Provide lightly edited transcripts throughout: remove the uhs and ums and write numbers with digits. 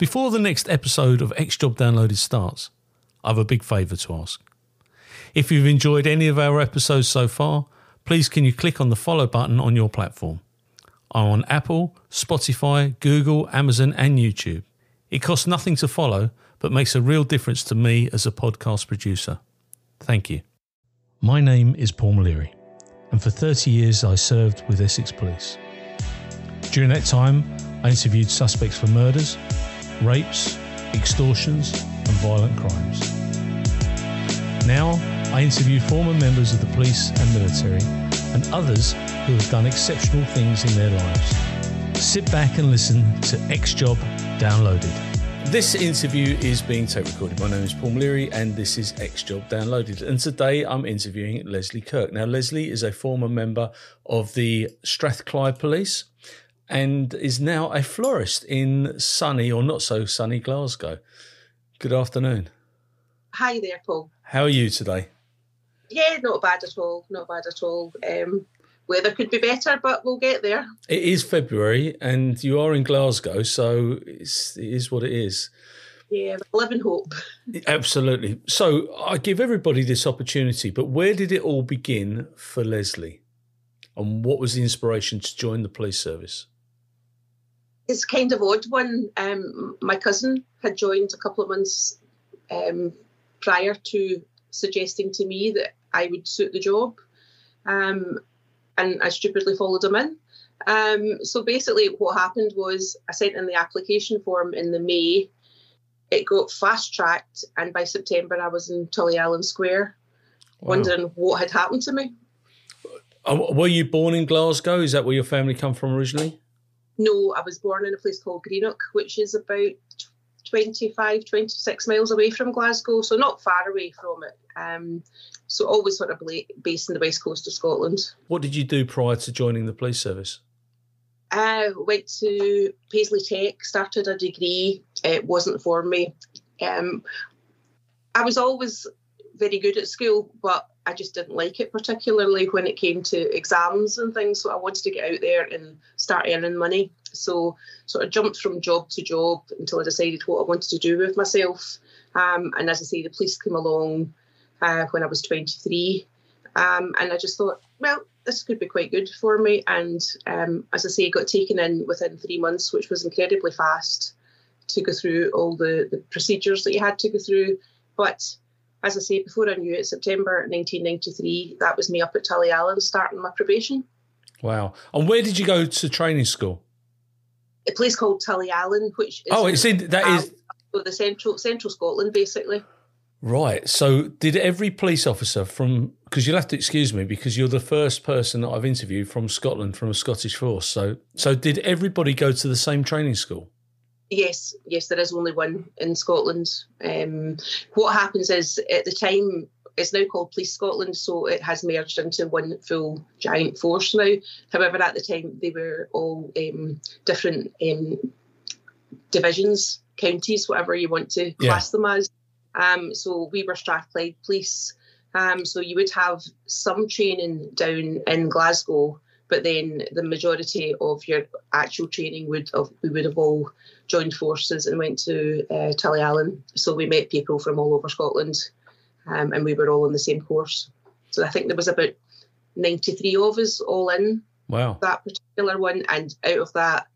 Before the next episode of X Job Downloaded starts, I have a big favour to ask. If you've enjoyed any of our episodes so far, please can you click on the follow button on your platform. I'm on Apple, Spotify, Google, Amazon and YouTube. It costs nothing to follow, but makes a real difference to me as a podcast producer. Thank you. My name is Paul Leary, and for 30 years I served with Essex Police. During that time, I interviewed suspects for murders, rapes, extortions and violent crimes. Now, I interview former members of the police and military and others who have done exceptional things in their lives. Sit back and listen to X Job Downloaded. This interview is being tape recorded. My name is Paul Leary and this is X Job Downloaded. And today I'm interviewing Lesley Kirk. Now, Lesley is a former member of the Strathclyde Police and is now a florist in sunny or not so sunny Glasgow. Good afternoon. Hi there, Paul. How are you today? Yeah, not bad at all. Not bad at all. Weather could be better, but we'll get there. It is February and you are in Glasgow, so it is what it is. Yeah, live in hope. Absolutely. So I give everybody this opportunity, but where did it all begin for Lesley? And what was the inspiration to join the police service? It's kind of odd one. My cousin had joined a couple of months prior to suggesting to me that I would suit the job. And I stupidly followed him in. So basically what happened was I sent in the application form in the May. It got fast-tracked and by September I was in Tullyallen Square, wondering what had happened to me. Were you born in Glasgow? Is that where your family come from originally? No, I was born in a place called Greenock, which is about 25, 26 miles away from Glasgow, so not far away from it. So always sort of based in the west coast of Scotland. What did you do prior to joining the police service? I went to Paisley Tech, started a degree. It wasn't for me. I was always very good at school, but I just didn't like it, particularly when it came to exams and things. So I wanted to get out there and start earning money. So sort of jumped from job to job until I decided what I wanted to do with myself. And as I say, the police came along when I was 23. And I just thought, well, this could be quite good for me. And as I say, got taken in within 3 months, which was incredibly fast to go through all the procedures that you had to go through. But as I say, before I knew it, September 1993, that was me up at Tullyallen starting my probation. Wow. And where did you go to training school? A place called Tullyallen, which is... Oh, it's in... That is... The central Scotland, basically. Right. So did every police officer from... Because you'll have to excuse me, because you're the first person that I've interviewed from Scotland, from a Scottish force. So did everybody go to the same training school? Yes, there is only one in Scotland. What happens is, at the time, it's now called Police Scotland, so it has merged into one full giant force now. However, at the time, they were all different divisions, counties, whatever you want to class them as. So we were Strathclyde Police. So you would have some training down in Glasgow, but then the majority of your actual training we would have all joined forces and went to Tullyallen. So we met people from all over Scotland, and we were all on the same course. So I think there was about 93 of us all in that particular one, and out of that,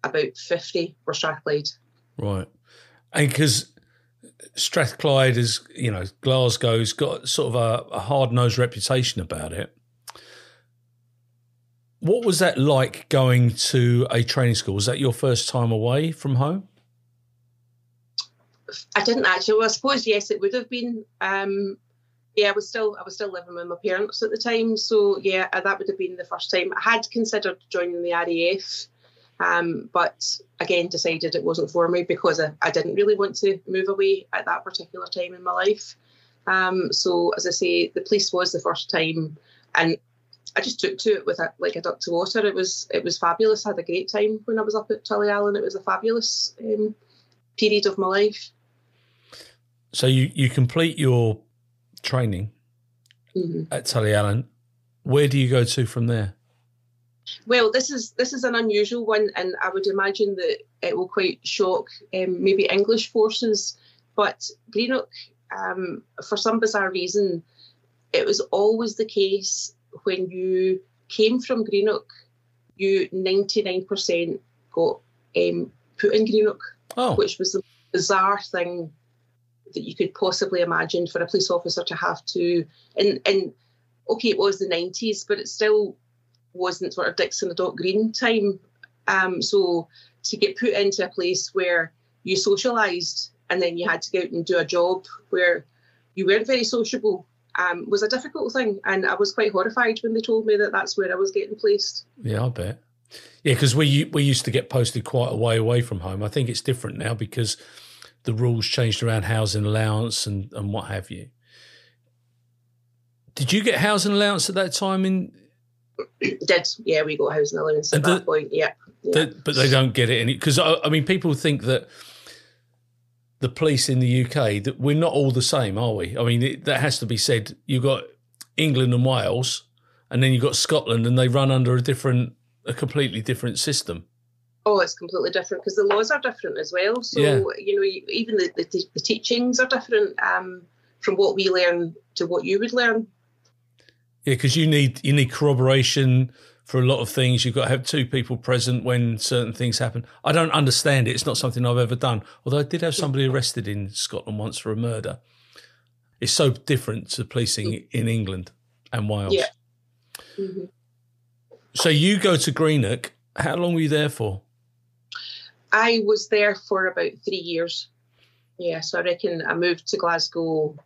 about 50 were Strathclyde. Right. And because Strathclyde is, Glasgow's got sort of a hard-nosed reputation about it. What was that like going to a training school? Was that your first time away from home? I didn't actually. Well, I suppose, yes, it would have been. I was still living with my parents at the time. So, yeah, that would have been the first time. I had considered joining the RAF, but again, decided it wasn't for me because I didn't really want to move away at that particular time in my life. So, as I say, the police was the first time, and I just took to it with like a duck to water. It was fabulous. I had a great time when I was up at Tullyallen. It was a fabulous period of my life. So you complete your training at Tullyallen. Where do you go to from there? Well, this is an unusual one, and I would imagine that it will quite shock maybe English forces. But Greenock, for some bizarre reason, it was always the case when you came from Greenock, you 99% got put in Greenock, which was the bizarre thing that you could possibly imagine for a police officer to have to. And okay, it was the 90s, but it still wasn't sort of Dixon and Dock Green time. So to get put into a place where you socialised and then you had to go out and do a job where you weren't very sociable was a difficult thing. And I was quite horrified when they told me that that's where I was getting placed. Yeah, I bet. Yeah, because we used to get posted quite a way away from home. I think it's different now because the rules changed around housing allowance and what have you. Did you get housing allowance at that time? Did, yeah, we got housing allowance at that point, yeah. But they don't get it because I mean, people think that the police in the UK, that we're not all the same, are we? I mean, that has to be said. You've got England and Wales, and then you've got Scotland, and they run under a completely different system. Oh, it's completely different because the laws are different as well. So, even the teachings are different from what we learn to what you would learn. Yeah, because you need corroboration for a lot of things. You've got to have two people present when certain things happen. I don't understand it. It's not something I've ever done. Although I did have somebody arrested in Scotland once for a murder. It's so different to policing in England and Wales. Yeah. Mm-hmm. So you go to Greenock. How long were you there for? I was there for about 3 years. Yeah, so I reckon I moved to Glasgow.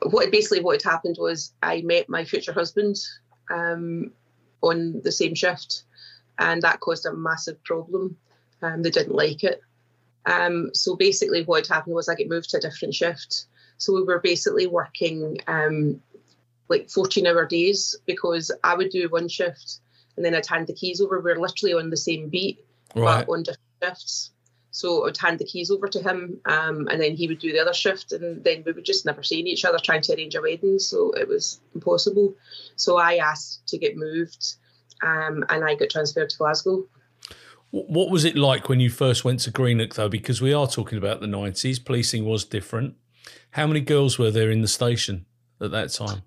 What had happened was I met my future husband on the same shift, and that caused a massive problem. They didn't like it. So basically what had happened was I got moved to a different shift. So we were basically working like 14-hour days because I would do one shift and then I'd hand the keys over. We were literally on the same beat, right, but on different shifts. So I'd hand the keys over to him and then he would do the other shift, and then we would just never see each other trying to arrange a wedding. So it was impossible. So I asked to get moved and I got transferred to Glasgow. What was it like when you first went to Greenock, though? Because we are talking about the 90s. Policing was different. How many girls were there in the station at that time?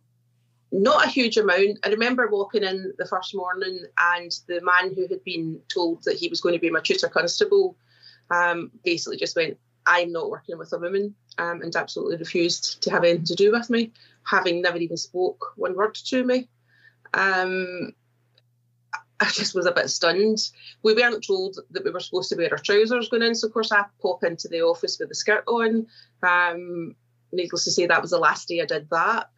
Not a huge amount. I remember walking in the first morning and the man who had been told that he was going to be my tutor constable basically just went, "I'm not working with a woman," and absolutely refused to have anything to do with me, having never even spoke one word to me. I just was a bit stunned. We weren't told that we were supposed to wear our trousers going in, so of course I pop into the office with the skirt on. Needless to say, that was the last day I did that.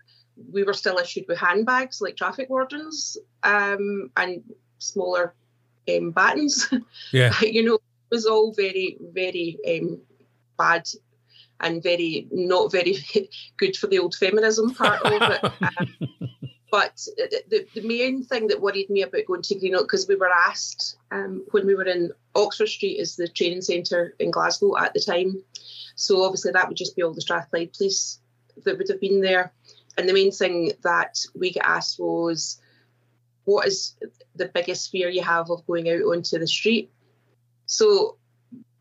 We were still issued with handbags like traffic wardens and smaller batons. Yeah. It was all very, very bad and not very good for the old feminism part of it. But the main thing that worried me about going to Greenock, because we were asked when we were in Oxford Street, is the training centre in Glasgow at the time. So obviously that would just be all the Strathclyde Police that would have been there. And the main thing that we get asked was, what is the biggest fear you have of going out onto the street? So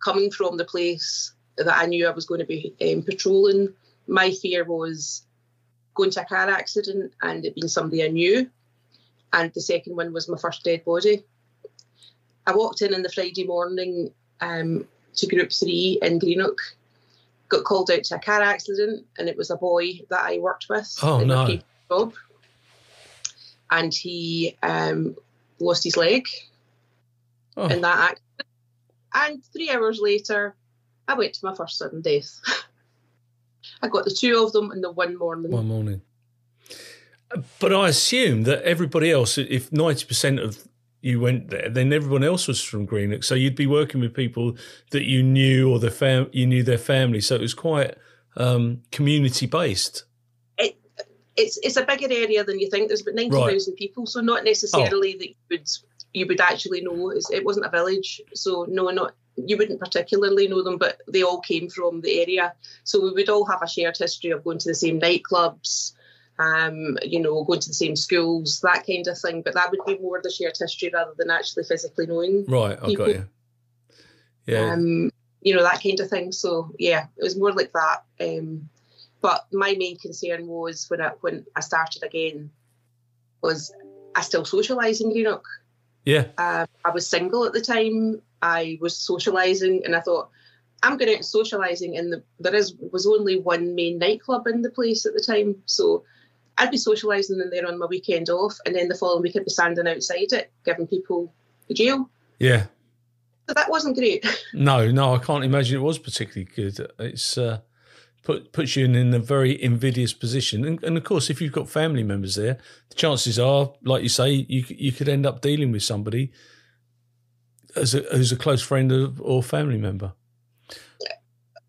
coming from the place that I knew I was going to be patrolling, my fear was going to a car accident and it being somebody I knew. And the second one was my first dead body. I walked in on the Friday morning to Group 3 in Greenock, got called out to a car accident, and it was a boy that I worked with in my previous job. And he lost his leg in that accident. And 3 hours later, I went to my first sudden death. I got the two of them in the one morning. One morning. But I assume that everybody else, if 90% of you went there, then everyone else was from Greenock. So you'd be working with people that you knew or you knew their family. So it was quite community-based. It's a bigger area than you think. There's about 90,000 people, so not necessarily that you would actually know. It wasn't a village, so you wouldn't particularly know them, but they all came from the area. So we would all have a shared history of going to the same nightclubs, Going to the same schools, that kind of thing. But that would be more the shared history rather than actually physically knowing Right, I got you. Yeah. That kind of thing. So, yeah, it was more like that. But my main concern was when I started again, was I still socialise in Greenock. Yeah. I was single at the time. I was socialising, and I thought, I'm going out socialising, and there was only one main nightclub in the place at the time. So I'd be socialising in there on my weekend off, and then the following week I'd be standing outside it, giving people the jail. Yeah. So that wasn't great. No, I can't imagine it was particularly good. It's puts you in a very invidious position. And of course, if you've got family members there, the chances are, like you say, you could end up dealing with somebody who's a close friend or family member.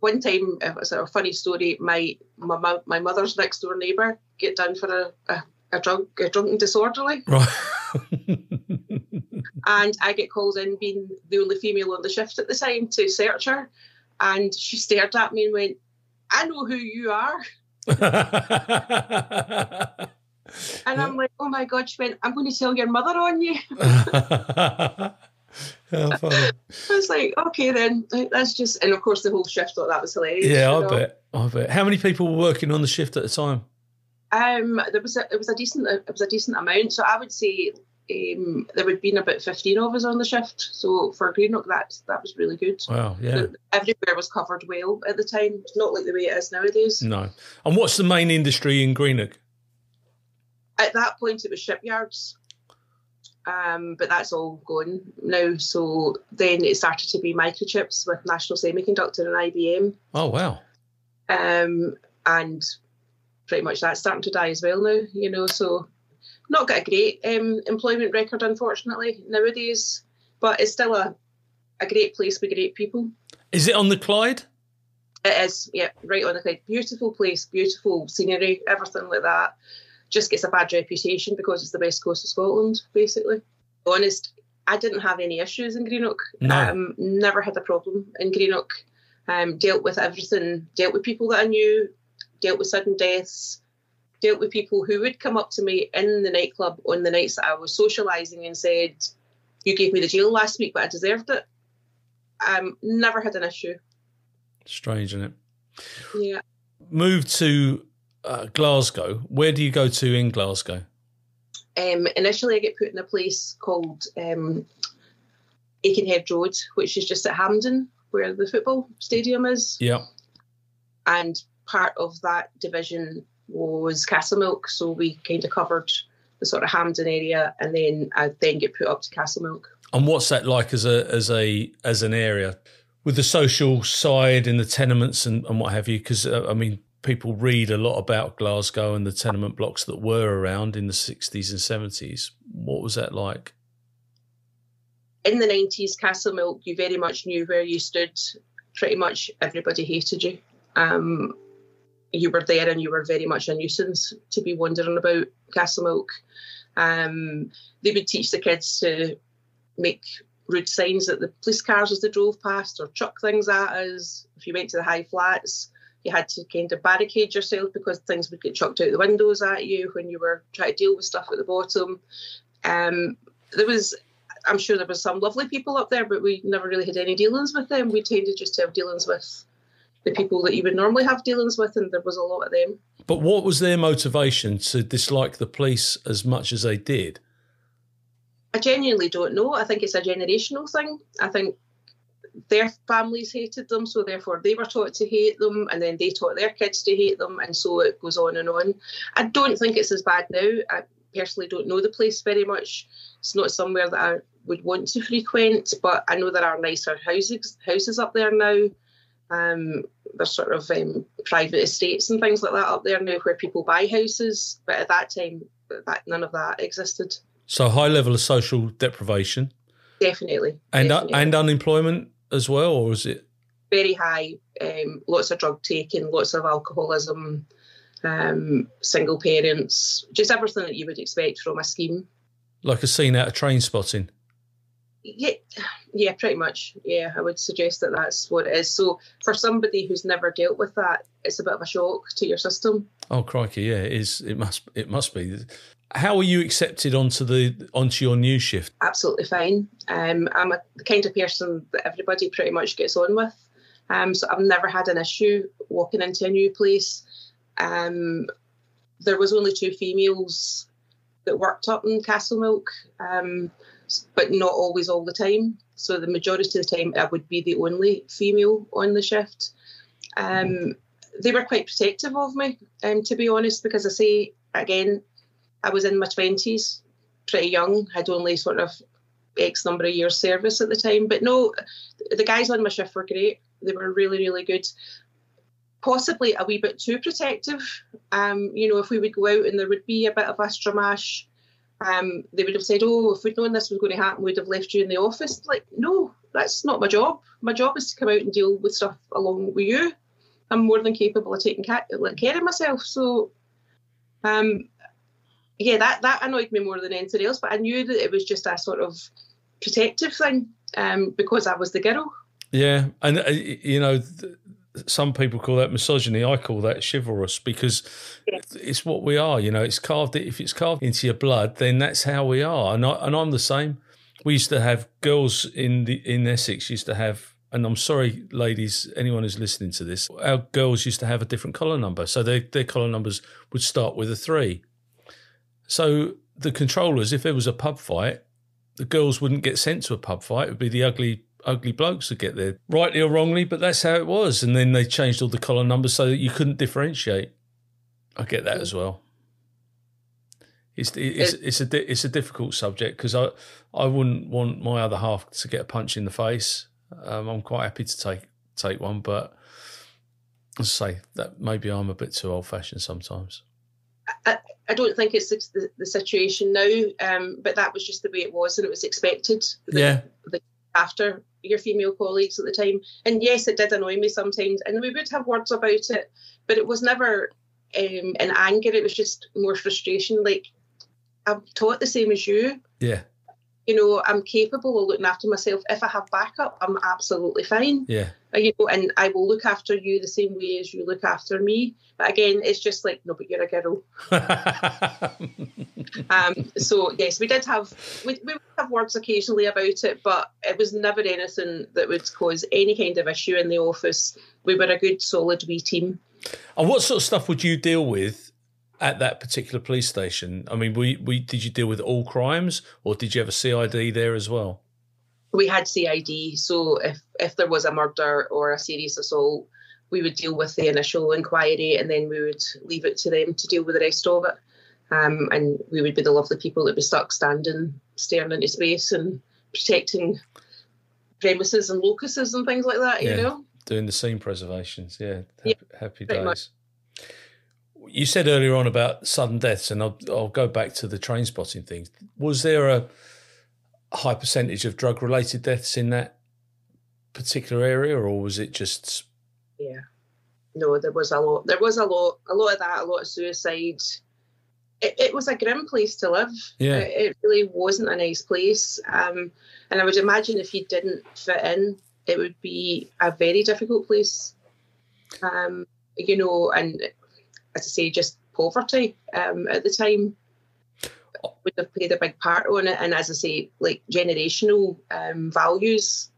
One time, it was a funny story. My mother's next door neighbour get done for a drunken disorderly. Right. And I get called in being the only female on the shift at the time to search her. And she stared at me and went, I know who you are. And I'm like, oh my God. She went, I'm going to tell your mother on you. How funny. I was like, okay then, that's just, and of course the whole shift thought that was hilarious. Yeah, I bet. How many people were working on the shift at the time? It was a decent amount. So I would say there would have been about 15 of us on the shift. So for Greenock, that was really good. Wow, yeah. Everywhere was covered well at the time. Not like the way it is nowadays. No. And what's the main industry in Greenock? At that point, it was shipyards. But that's all gone now. So then it started to be microchips with National Semiconductor and IBM. Oh, wow. And pretty much that's starting to die as well now, so not got a great employment record, unfortunately, nowadays. But it's still a great place with great people. Is it on the Clyde? It is, yeah, right on the Clyde. Beautiful place, beautiful scenery, everything like that. Just gets a bad reputation because it's the west coast of Scotland, basically. To be honest, I didn't have any issues in Greenock. No. Never had a problem in Greenock. Dealt with everything, dealt with people that I knew, dealt with sudden deaths, dealt with people who would come up to me in the nightclub on the nights that I was socialising and said, you gave me the jail last week, but I deserved it. Never had an issue. Strange, isn't it? Yeah. Moved to Glasgow. Where do you go to in Glasgow? Initially, I get put in a place called Aikenhead Road, which is just at Hampden, where the football stadium is. Yeah. And part of that division was Castlemilk, so we kind of covered the sort of Hampden area, and then I then get put up to Castlemilk. And what's that like as an area with the social side in the tenements and what have you? Because people read a lot about Glasgow and the tenement blocks that were around in the 60s and 70s. What was that like? In the 90s, Castlemilk, you very much knew where you stood. Pretty much everybody hated you. You were there and you were very much a nuisance to be wandering about Castlemilk. They would teach the kids to make rude signs at the police cars as they drove past or chuck things at us. If you went to the high flats, you had to kind of barricade yourself because things would get chucked out the windows at you when you were trying to deal with stuff at the bottom. I'm sure there was some lovely people up there, but we never really had any dealings with them. We tended just to have dealings with the people that you would normally have dealings with, and there was a lot of them. But what was their motivation to dislike the police as much as they did? I genuinely don't know. I think it's a generational thing. I think their families hated them, so therefore they were taught to hate them, and then they taught their kids to hate them, and so it goes on and on. I don't think it's as bad now. I personally don't know the place very much. It's not somewhere that I would want to frequent, but I know there are nicer houses up there now. There's sort of private estates and things like that up there now where people buy houses, but at that time, none of that existed. So high level of social deprivation? Definitely. And unemployment as well, or is it? Very high. Lots of drug taking, lots of alcoholism, single parents, just everything that you would expect from a scheme. Like a scene out of Trainspotting? Yeah, pretty much. Yeah, I would suggest that that's what it is. So for somebody who's never dealt with that, it's a bit of a shock to your system. Oh crikey, yeah, it is. It must be. How were you accepted onto your new shift? Absolutely fine. I'm the kind of person that everybody pretty much gets on with. So I've never had an issue walking into a new place. There was only 2 females that worked up in Castlemilk, but not always all the time. So the majority of the time I would be the only female on the shift. They were quite protective of me, to be honest, because I say, again, I was in my 20s, pretty young, had only sort of X number of years service at the time. But no, the guys on my shift were great. They were really, really good. Possibly a wee bit too protective. If we would go out and there would be a bit of a stramash, they would have said, oh, if we'd known this was going to happen, we'd have left you in the office. Like, no, that's not my job. My job is to come out and deal with stuff along with you. I'm more than capable of taking care of myself. So, that annoyed me more than anything else. But I knew that it was just a sort of protective thing because I was the girl. Yeah, and, some people call that misogyny. I call that chivalrous because it's what we are. It's carved. If it's carved into your blood, then that's how we are. And I'm the same. We used to have girls in Essex used to have, and I'm sorry, ladies, anyone who's listening to this, our girls used to have a different collar number. So their collar numbers would start with a 3. So the controllers, if there was a pub fight, the girls wouldn't get sent to a pub fight. It would be the ugly blokes would get there, rightly or wrongly, but that's how it was. And then they changed all the collar numbers so that you couldn't differentiate. I get that as well. It's a difficult subject because I wouldn't want my other half to get a punch in the face. I'm quite happy to take one, but as I say, that maybe I'm a bit too old fashioned sometimes. I don't think it's the situation now, but that was just the way it was, and it was expected. After your female colleagues at the time. And yes, it did annoy me sometimes, and we would have words about it, but it was never in anger. It was just more frustration. Like, I'm taught the same as you. Yeah. I'm capable of looking after myself. If I have backup, I'm absolutely fine. Yeah. And I will look after you the same way as you look after me. But again, it's just like, no, but you're a girl. So yes, we would have words occasionally about it, but it was never anything that would cause any kind of issue in the office. We were a good, solid wee team. And what sort of stuff would you deal with at that particular police station? I mean, did you deal with all crimes, or did you have a CID there as well? We had CID, so if there was a murder or a serious assault, we would deal with the initial inquiry, and then we would leave it to them to deal with the rest of it. And we would be the lovely people that be stuck standing, staring into space and protecting premises and locuses and things like that, Doing the scene preservations, happy days. Much. You said earlier on about sudden deaths, and I'll go back to the train spotting thing. Was there a high percentage of drug-related deaths in that particular area, or was it just... Yeah. No, there was a lot. There was a lot of that, a lot of suicide. It was a grim place to live. Yeah. It really wasn't a nice place. And I would imagine if you didn't fit in, it would be a very difficult place. And as I say, just poverty at the time would have played a big part on it. And as I say, like generational values,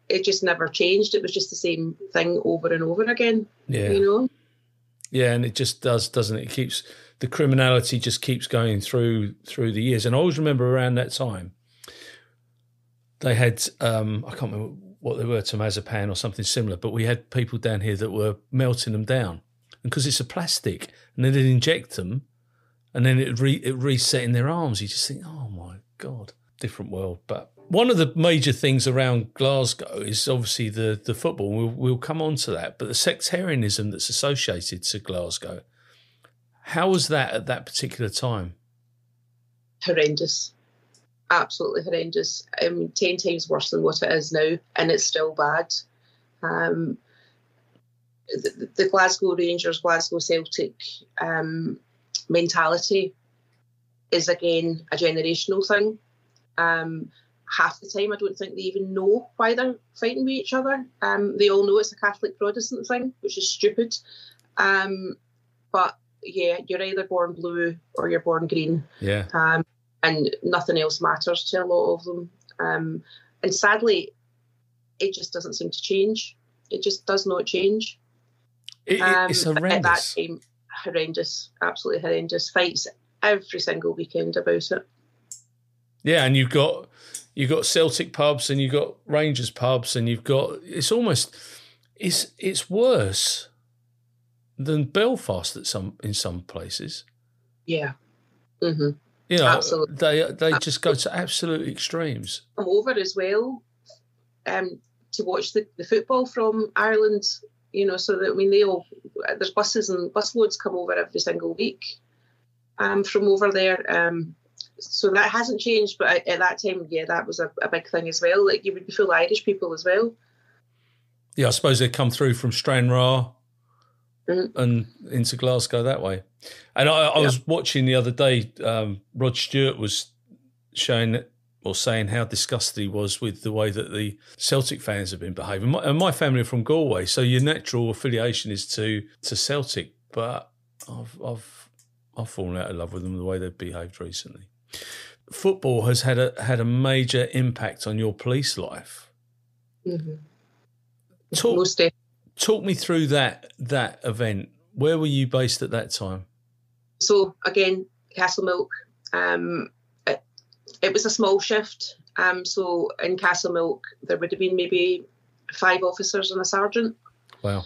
it just never changed. It was just the same thing over and over again. Yeah. Yeah, and it just does, doesn't it? It keeps, the criminality just keeps going through the years. And I always remember around that time, they had, I can't remember what they were, temazepam or something similar, but we had people down here that were melting them down. And because it's a plastic, and then they'd inject them, and then it reset in their arms. You just think, oh my God, different world. But one of the major things around Glasgow is obviously the football. We'll come on to that. But the sectarianism that's associated to Glasgow, how was that at that particular time? Horrendous. Absolutely horrendous. 10 times worse than what it is now, and it's still bad. The Glasgow Rangers, Glasgow Celtic mentality is, again, a generational thing. half the time I don't think they even know why they're fighting with each other. They all know it's a Catholic Protestant thing, which is stupid. But yeah, you're either born blue or you're born green. Yeah. And nothing else matters to a lot of them. And sadly, it just doesn't seem to change. It just does not change. It's horrendous. At that time, horrendous, absolutely horrendous. Fights every single weekend about it. Yeah, and you've got Celtic pubs and you've got Rangers pubs and you've got it's worse than Belfast in some places. Yeah. Mm-hmm. You know, absolutely. They just go to absolute extremes. I'm over as well to watch the football from Ireland, you know, so that, I mean, there's buses and busloads come over every single week from over there. So that hasn't changed, but at that time, yeah, that was a big thing as well. Like, you would be full of Irish people as well. Yeah, I suppose they come through from Stranraer and into Glasgow that way. And I was watching the other day, Rod Stewart was saying how disgusted he was with the way that the Celtic fans have been behaving. And my family are from Galway, so your natural affiliation is to Celtic. But I've fallen out of love with them the way they've behaved recently. Football has had a major impact on your police life. Mm-hmm. Talk me through that event. Where were you based at that time? So again, Castlemilk. It was a small shift. So in Castlemilk, there would have been maybe 5 officers and a sergeant. Wow.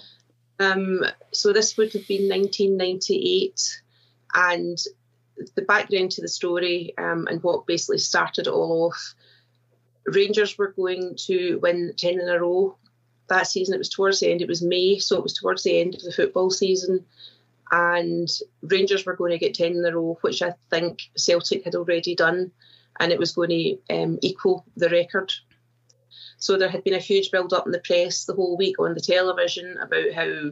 So this would have been 1998, and the background to the story and what basically started it all off. Rangers were going to win 10 in a row that season. It was towards the end. It was May, so it was towards the end of the football season. And Rangers were going to get 10 in a row, which I think Celtic had already done, and it was going to equal the record. So there had been a huge build-up in the press the whole week on the television about how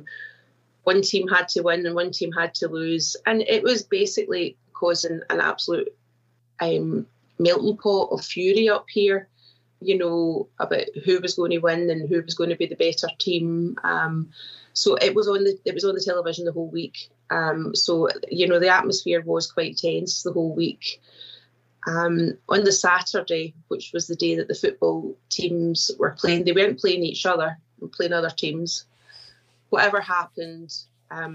one team had to win and one team had to lose. And it was basically causing an absolute melting pot of fury up here, you know, about who was going to win and who was going to be the better team. So it was on the television the whole week. So, you know, the atmosphere was quite tense the whole week. On the Saturday, which was the day that the football teams were playing, they weren't playing each other and playing other teams. Whatever happened, I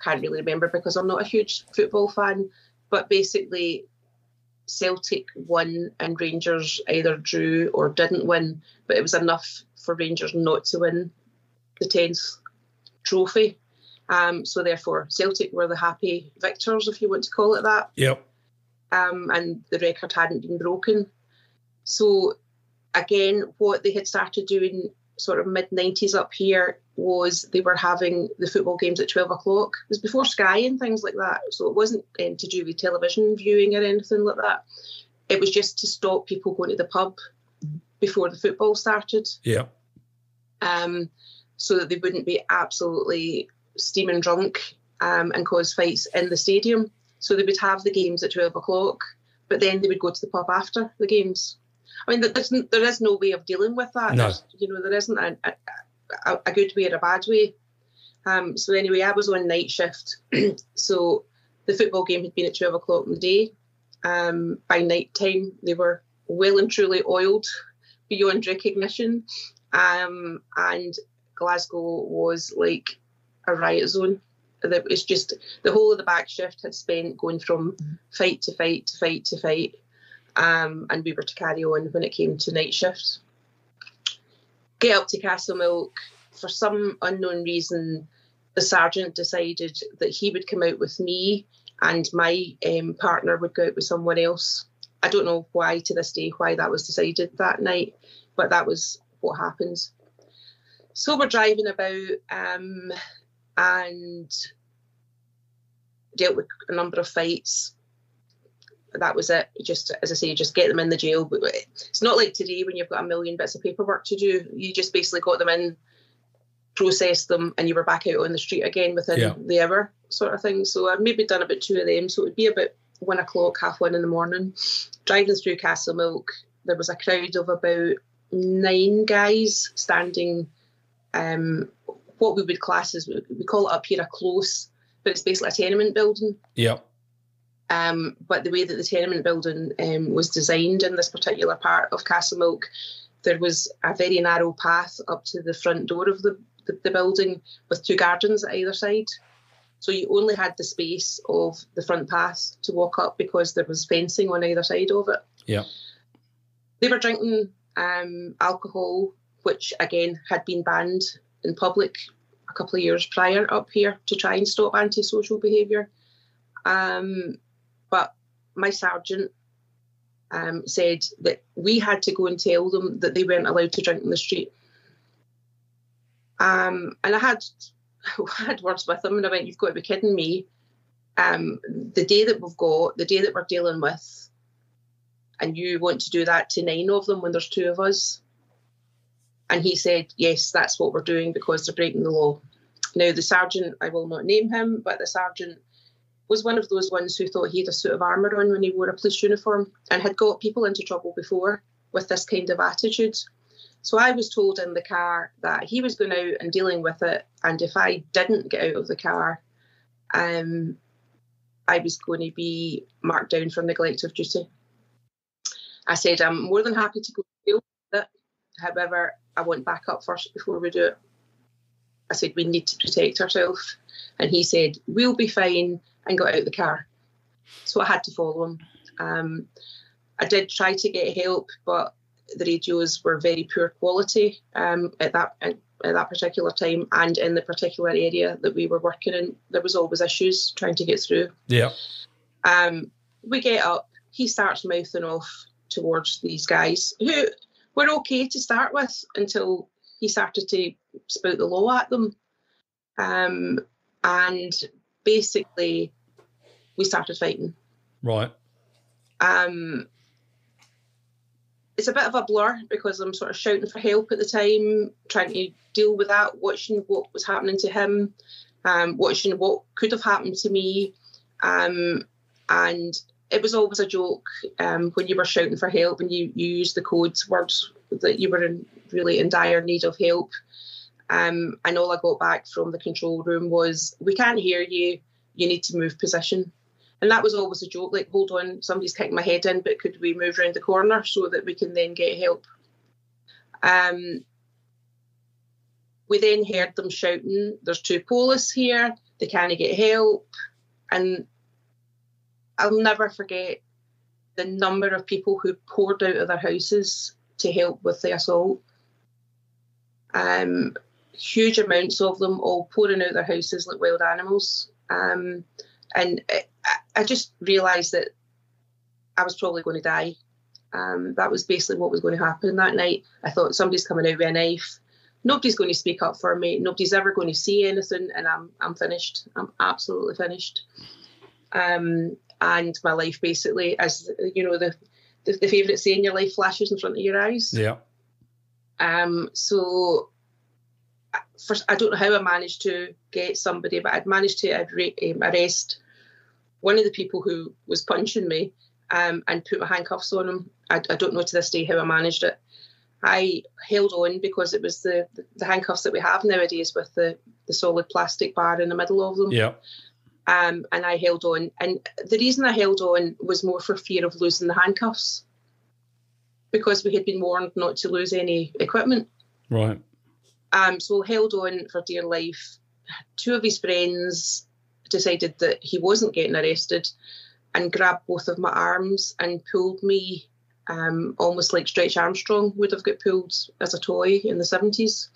can't really remember because I'm not a huge football fan, but basically Celtic won and Rangers either drew or didn't win, but it was enough for Rangers not to win the 10th trophy. So therefore Celtic were the happy victors, if you want to call it that. Yep. And the record hadn't been broken. So again, what they had started doing sort of mid-90s up here was they were having the football games at 12 o'clock. It was before Sky and things like that. So it wasn't to do with television viewing or anything like that. It was just to stop people going to the pub before the football started. Yeah. So that they wouldn't be absolutely steaming drunk and cause fights in the stadium. So they would have the games at 12 o'clock, but then they would go to the pub after the games. I mean, there is no way of dealing with that. No. There isn't a good way or a bad way. So anyway, I was on night shift. So the football game had been at 12 o'clock in the day. By night time, they were well and truly oiled beyond recognition. And Glasgow was like a riot zone. It's just the whole of the back shift had spent going from fight to fight to fight to fight. And we were to carry on when it came to night shift. Get up to Castlemilk. For some unknown reason, the sergeant decided that he would come out with me and my partner would go out with someone else. I don't know why to this day, why that was decided that night, but that was what happened. So we're driving about and dealt with a number of fights. That was it. Just, as I say, just get them in the jail. But it's not like today when you've got a million bits of paperwork to do. You just basically got them in, processed them, and you were back out on the street again within the hour sort of thing. So I've maybe done about 2 of them. So it would be about 1 o'clock, 1:30 in the morning, driving through Castlemilk. there was a crowd of about 9 guys standing, what we would class as, we call it up here a close, but it's basically a tenement building. Yep. But the way that the tenement building was designed in this particular part of Castlemilk, there was a very narrow path up to the front door of the building with 2 gardens at either side. So you only had the space of the front path to walk up because there was fencing on either side of it. Yeah. They were drinking alcohol, which again had been banned in public a couple of years prior up here to try and stop antisocial behaviour. But my sergeant said that we had to go and tell them that they weren't allowed to drink in the street. And I had words with him, and I went, "You've got to be kidding me. The day that we've got, the day that we're dealing with, and you want to do that to 9 of them when there's 2 of us?" And he said, "Yes, that's what we're doing because they're breaking the law." Now, the sergeant, I will not name him, but the sergeant was one of those ones who thought he had a suit of armour on when he wore a police uniform and had got people into trouble before with this kind of attitude. So I was told in the car that he was going out and dealing with it, and if I didn't get out of the car, I was going to be marked down for neglect of duty. I said, "I'm more than happy to go to jail with it. However, I want backup first before we do it." I said, "We need to protect ourselves." And he said, "We'll be fine," and got out of the car. So I had to follow him. I did try to get help, but the radios were very poor quality at that particular time, and in the particular area that we were working in, there was always issues trying to get through. Yeah. We get up, he starts mouthing off towards these guys who were okay to start with until he started to spout the law at them. And basically we started fighting. Right. It's a bit of a blur because I'm sort of shouting for help at the time, trying to deal with that, watching what was happening to him, watching what could have happened to me. And it was always a joke when you were shouting for help and you used the code words that you were really in dire need of help. And all I got back from the control room was, "We can't hear you, you need to move position." And that was always a joke, like, "Hold on, somebody's kicking my head in, but could we move around the corner so that we can then get help?" We then heard them shouting, "There's 2 police here, they can't get help." And I'll never forget the number of people who poured out of their houses to help with the assault. Huge amounts of them all pouring out their houses like wild animals. And I just realised that I was probably going to die. That was basically what was going to happen that night. I thought, somebody's coming out with a knife. Nobody's going to speak up for me. Nobody's ever going to see anything, and I'm finished. I'm absolutely finished. And my life basically, as you know, the favourite saying, your life flashes in front of your eyes. Yeah. So first, I don't know how I managed to get somebody, but I'd managed to arrest one of the people who was punching me and put my handcuffs on him. I don't know to this day how I managed it. I held on because it was the handcuffs that we have nowadays with the solid plastic bar in the middle of them. Yeah. And I held on. And the reason I held on was more for fear of losing the handcuffs, because we had been warned not to lose any equipment. Right. So held on for dear life. 2 of his friends decided that he wasn't getting arrested and grabbed both of my arms and pulled me almost like Stretch Armstrong would have got pulled as a toy in the 70s.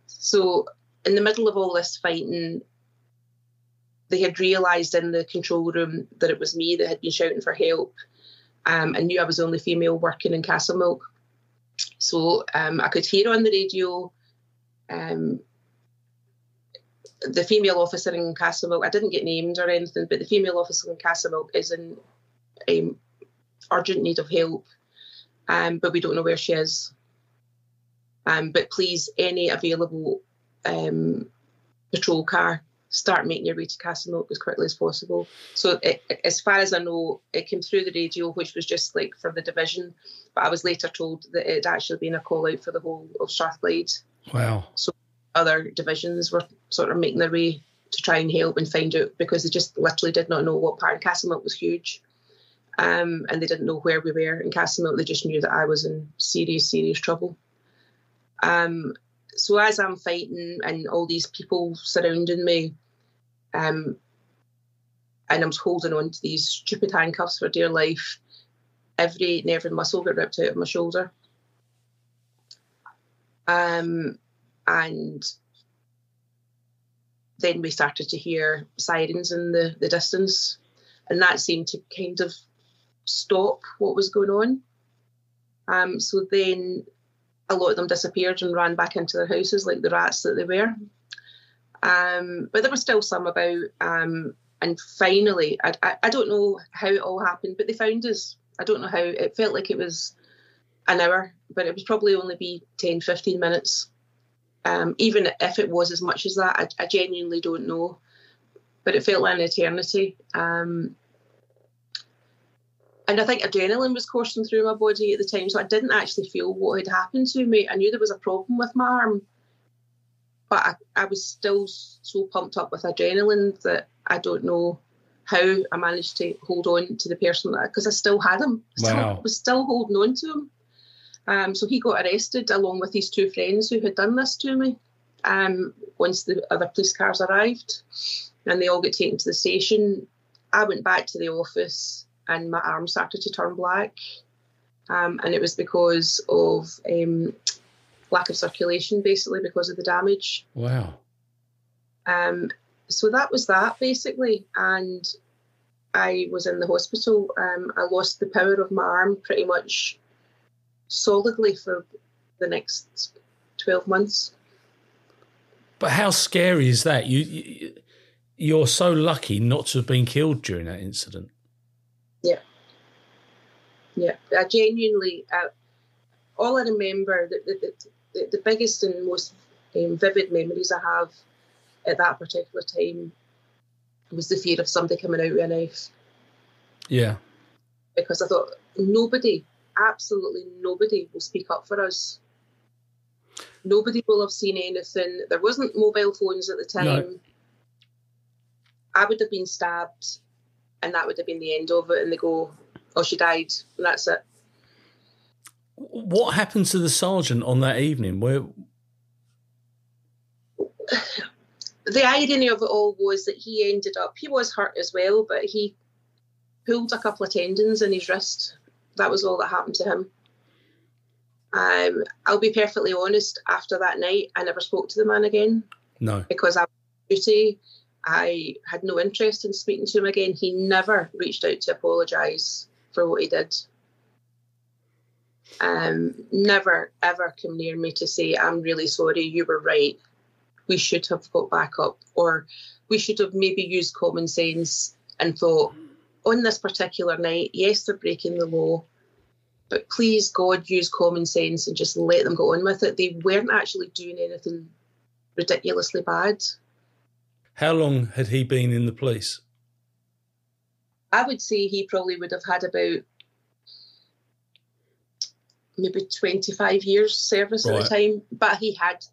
So in the middle of all this fighting, they had realised in the control room that it was me that had been shouting for help, and knew I was the only female working in Castlemilk. So I could hear on the radio the female officer in Castlemilk, I didn't get named or anything, but the female officer in Castlemilk is in urgent need of help, but we don't know where she is. But please, any available patrol car, start making your way to Castlemilk as quickly as possible. So as far as I know, it came through the radio, which was just like for the division, But I was later told that it had actually been a call out for the whole of Strathclyde. Wow. So other divisions were sort of making their way to try and help and find out, because they just literally did not know what part. Castlemilk was huge. And they didn't know where we were in Castlemilk. They just knew that I was in serious, serious trouble. So as I'm fighting and all these people surrounding me, and I'm holding on to these stupid handcuffs for dear life, every nerve and muscle got ripped out of my shoulder. And then we started to hear sirens in the distance, and that seemed to kind of stop what was going on. So then a lot of them disappeared and ran back into their houses like the rats that they were. But there were still some about. And finally, I don't know how it all happened, but they found us. I don't know how. It felt like it was an hour, but it was probably only be 10, 15 minutes. Even if it was as much as that, I genuinely don't know. But it felt like an eternity. And I think adrenaline was coursing through my body at the time, so I didn't actually feel what had happened to me. I knew there was a problem with my arm, but I was still so pumped up with adrenaline that I don't know how I managed to hold on to the person, because I still had him. Wow. I was still holding on to him. So he got arrested along with his two friends who had done this to me once the other police cars arrived, and they all got taken to the station. I went back to the office and my arm started to turn black, and it was because of lack of circulation, basically, because of the damage. Wow. So that was that, basically, and I was in the hospital. I lost the power of my arm pretty much solidly for the next 12 months. But how scary is that? You're so lucky not to have been killed during that incident. Yeah. I genuinely, all I remember, the biggest and most vivid memories I have at that particular time was the fear of somebody coming out with a knife. Yeah. Because I thought, nobody, absolutely nobody will speak up for us. Nobody will have seen anything. There wasn't mobile phones at the time. No. I would have been stabbed, and that would have been the end of it, and they go, oh, she died, and that's it. What happened to the sergeant on that evening? The irony of it all was that he ended up, he was hurt as well, but he pulled a couple of tendons in his wrist. That was all that happened to him. I'll be perfectly honest, after that night, I never spoke to the man again. No. Because I was on duty. I had no interest in speaking to him again. He never reached out to apologise for what he did. Never, ever come near me to say, I'm really sorry, you were right. We should have got back up. Or we should have maybe used common sense and thought, on this particular night, yes, they're breaking the law, but please, God, use common sense and just let them go on with it. They weren't actually doing anything ridiculously bad. How long had he been in the police? I would say he probably would have had about maybe 25 years service at the time, but he had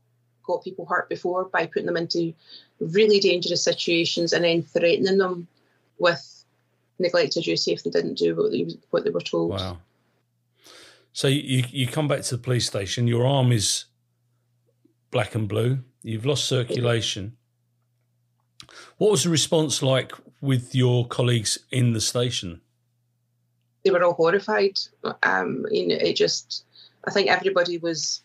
got people hurt before by putting them into really dangerous situations and then threatening them with neglect of duty if they didn't do what they were told. Wow. So you come back to the police station, your arm is black and blue, you've lost circulation. What was the response like with your colleagues in the station? They were all horrified. I think everybody was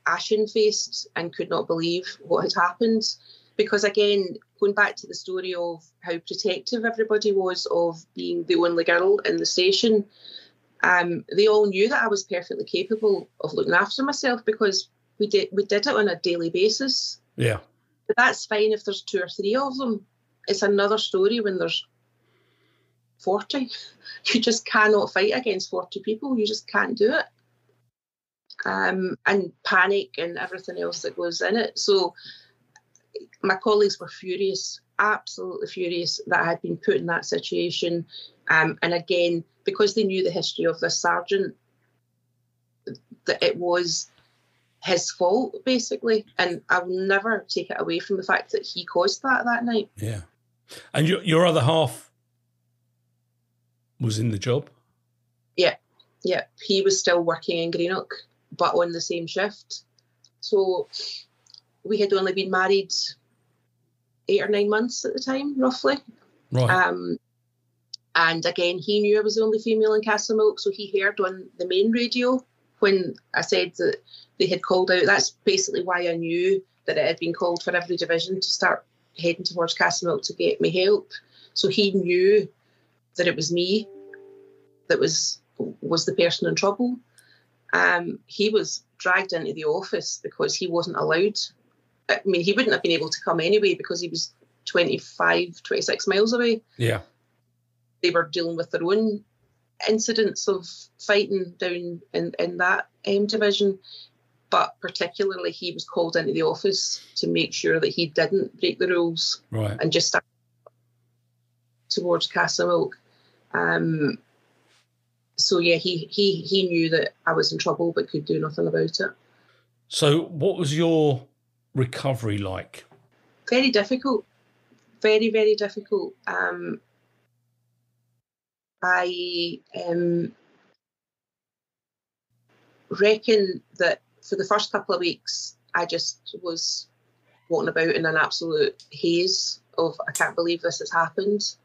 ashen-faced and could not believe what had happened. Because again, going back to the story of how protective everybody was of being the only girl in the station, they all knew that I was perfectly capable of looking after myself because we did it on a daily basis. Yeah. But that's fine if there's 2 or 3 of them. It's another story when there's 40. You just cannot fight against 40 people. You just can't do it. And panic and everything else that goes in it. So my colleagues were furious, absolutely furious that I had been put in that situation. And again, because they knew the history of this sergeant, that it was his fault, basically. And I'll never take it away from the fact that he caused that night. Yeah. And your other half was in the job? Yeah. He was still working in Greenock, but on the same shift. So we had only been married 8 or 9 months at the time, roughly. Right. And again, he knew I was the only female in Castlemilk, so he heard on the main radio when I said that they had called out. That's basically why I knew that it had been called for every division to start heading towards Castlemilk to get me help. So he knew that it was me that was the person in trouble. He was dragged into the office because he wasn't allowed. I mean, he wouldn't have been able to come anyway because he was 25, 26 miles away. Yeah. They were dealing with their own incidents of fighting down in that division. But particularly, he was called into the office to make sure that he didn't break the rules, right, and just start towards Castlemilk. So yeah, he knew that I was in trouble but could do nothing about it. So what was your recovery like? Very difficult. Very, very difficult. I reckon that for the first couple of weeks, I just was walking about in an absolute haze of, I can't believe this has happened.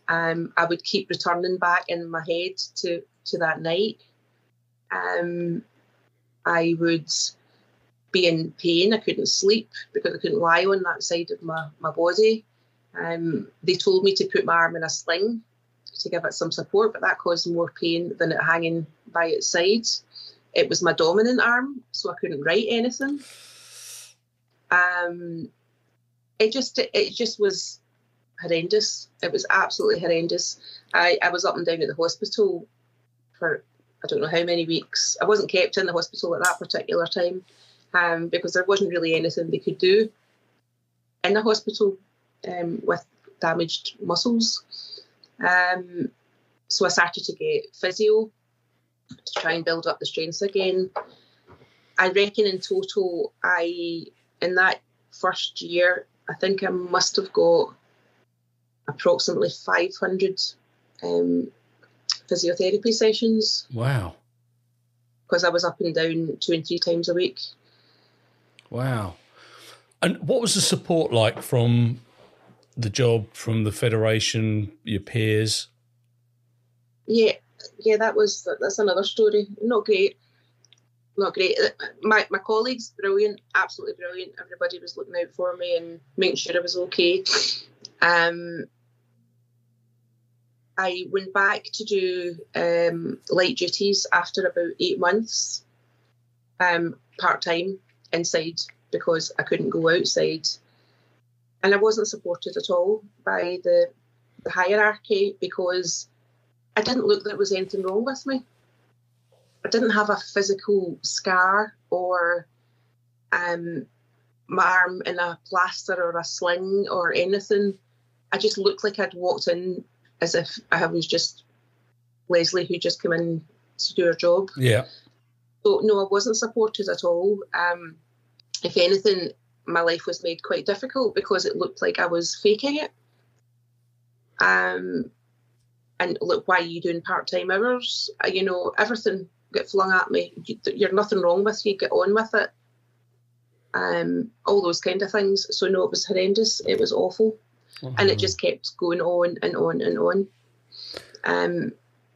I would keep returning back in my head to that night. I would be in pain. I couldn't sleep because I couldn't lie on that side of my body. They told me to put my arm in a sling to give it some support, but that caused more pain than it hanging by its side. It was my dominant arm, so I couldn't write anything. It just was horrendous. It was absolutely horrendous. I was up and down at the hospital for I don't know how many weeks. I wasn't kept in the hospital at that particular time because there wasn't really anything they could do in the hospital with damaged muscles. So I started to get physio to try and build up the strength again. I reckon in total, in that first year, I think I must have got approximately 500 physiotherapy sessions. Wow. Because I was up and down 2 and 3 times a week. Wow. And what was the support like from the job, from the federation, your peers? Yeah, that's another story. Not great. My colleagues, brilliant, absolutely brilliant. Everybody was looking out for me and making sure I was okay. I went back to do light duties after about 8 months, part-time inside because I couldn't go outside. And I wasn't supported at all by the hierarchy because I didn't look that there was anything wrong with me. I didn't have a physical scar or my arm in a plaster or a sling or anything. I just looked like I'd walked in as if I was just Lesley who just came in to do her job. Yeah. So no, I wasn't supported at all. If anything, my life was made quite difficult because it looked like I was faking it. And look, why are you doing part-time hours? Everything got flung at me. You're nothing wrong with you. Get on with it. All those kind of things. So no, it was horrendous. It was awful. Mm-hmm. And it just kept going on and on and on.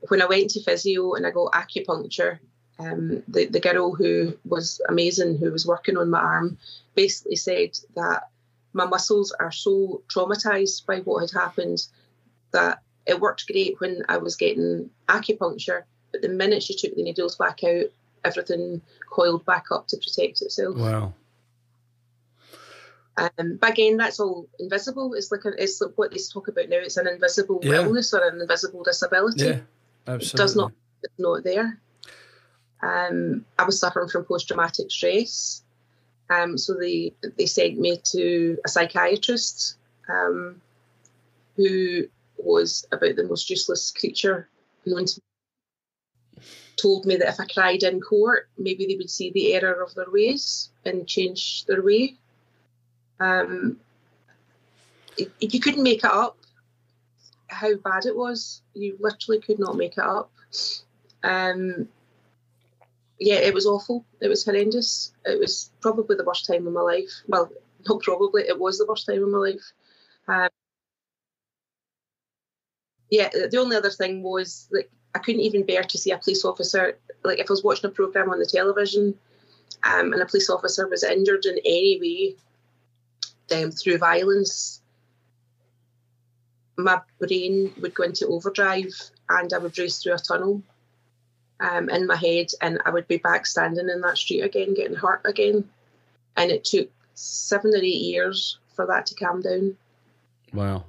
When I went to physio and I got acupuncture, the girl who was amazing, who was working on my arm, basically said that my muscles are so traumatised by what had happened that it worked great when I was getting acupuncture, but the minute she took the needles back out, everything coiled back up to protect itself. Wow. But again, that's all invisible. It's like what they talk about now. It's an invisible illness or an invisible disability. Yeah, absolutely. It's not there. I was suffering from post-traumatic stress. So they sent me to a psychiatrist who was about the most useless creature known to me. told me that if I cried in court, maybe they would see the error of their ways and change their way. You couldn't make it up how bad it was. You literally could not make it up. It was awful. It was horrendous. It was probably the worst time of my life. Well, not probably, it was the worst time of my life. The only other thing was, like, I couldn't even bear to see a police officer. Like, if I was watching a programme on the television and a police officer was injured in any way through violence, my brain would go into overdrive and I would race through a tunnel in my head, and I would be back standing in that street again, getting hurt again. And it took 7 or 8 years for that to calm down. Wow.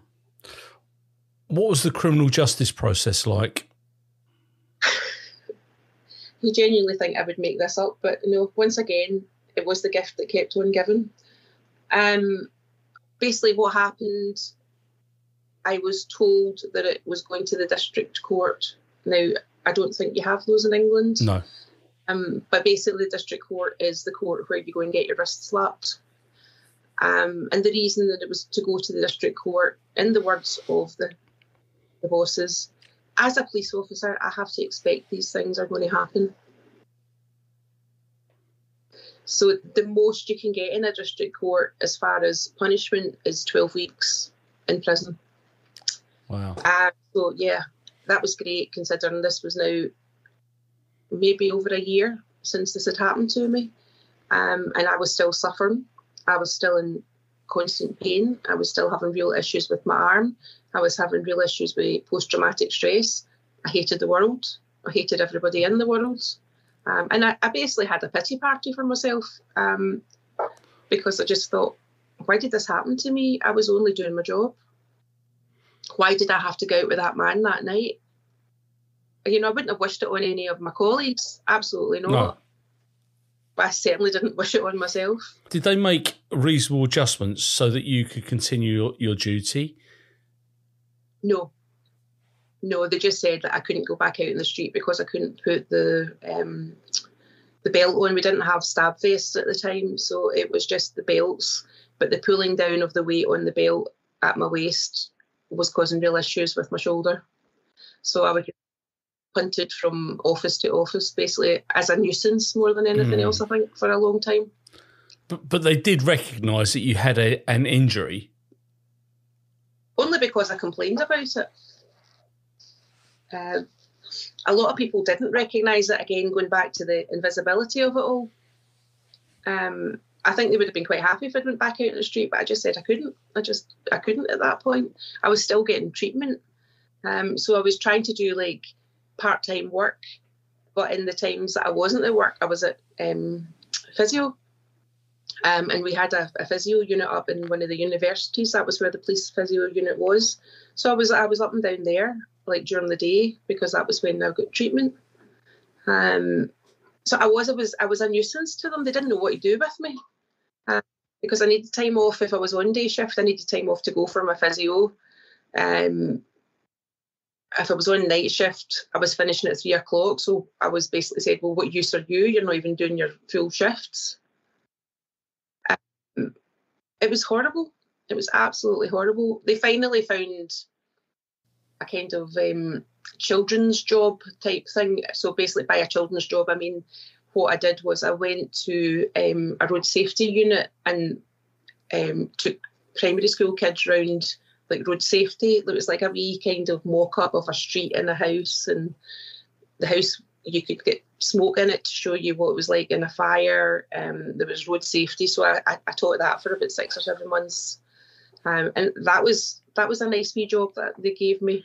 What was the criminal justice process like? You genuinely think I would make this up, but no, once again, it was the gift that kept on giving. Basically what happened, I was told that it was going to the district court. Now, I don't think you have those in England. No. But basically the district court is the court where you go and get your wrist slapped. And the reason that it was to go to the district court, in the words of the bosses, as a police officer, I have to expect these things are going to happen. So the most you can get in a district court as far as punishment is 12 weeks in prison. Wow. So, yeah, that was great, considering this was now maybe over a year since this had happened to me. And I was still suffering. I was still in constant pain. I was still having real issues with my arm. I was having real issues with post-traumatic stress. I hated the world. I hated everybody in the world. And I basically had a pity party for myself because I just thought, why did this happen to me? I was only doing my job. Why did I have to go out with that man that night? You know, I wouldn't have wished it on any of my colleagues. Absolutely not. No. But I certainly didn't wish it on myself. Did they make reasonable adjustments so that you could continue your duty? No, they just said that I couldn't go back out in the street because I couldn't put the belt on. We didn't have stab vests at the time, so it was just the belts. But the pulling down of the weight on the belt at my waist was causing real issues with my shoulder. So I would get punted from office to office, basically as a nuisance more than anything else, I think, for a long time. But they did recognise that you had an injury. Only because I complained about it. A lot of people didn't recognise it, again, going back to the invisibility of it all. I think they would have been quite happy if I went back out in the street, but I just said I couldn't. I couldn't at that point. I was still getting treatment. So I was trying to do like part-time work, but in the times that I wasn't at work, I was at physio. And we had a physio unit up in one of the universities. That was where the police physio unit was. So I was up and down there, like during the day, because that was when I got treatment. So I was a nuisance to them. They didn't know what to do with me because I needed time off. If I was on day shift, I needed time off to go for my physio. If I was on night shift, I was finishing at 3 o'clock. So I was basically said, well, what use are you? You're not even doing your full shifts. It was horrible. It was absolutely horrible. They finally found a kind of children's job type thing. So basically by a children's job, I mean, what I did was I went to a road safety unit and took primary school kids around like road safety. It was like a wee kind of mock-up of a street in a house, and the house, you could get smoke in it to show you what it was like in a fire. There was road safety, so I taught that for about 6 or 7 months, and that was a nice wee job that they gave me.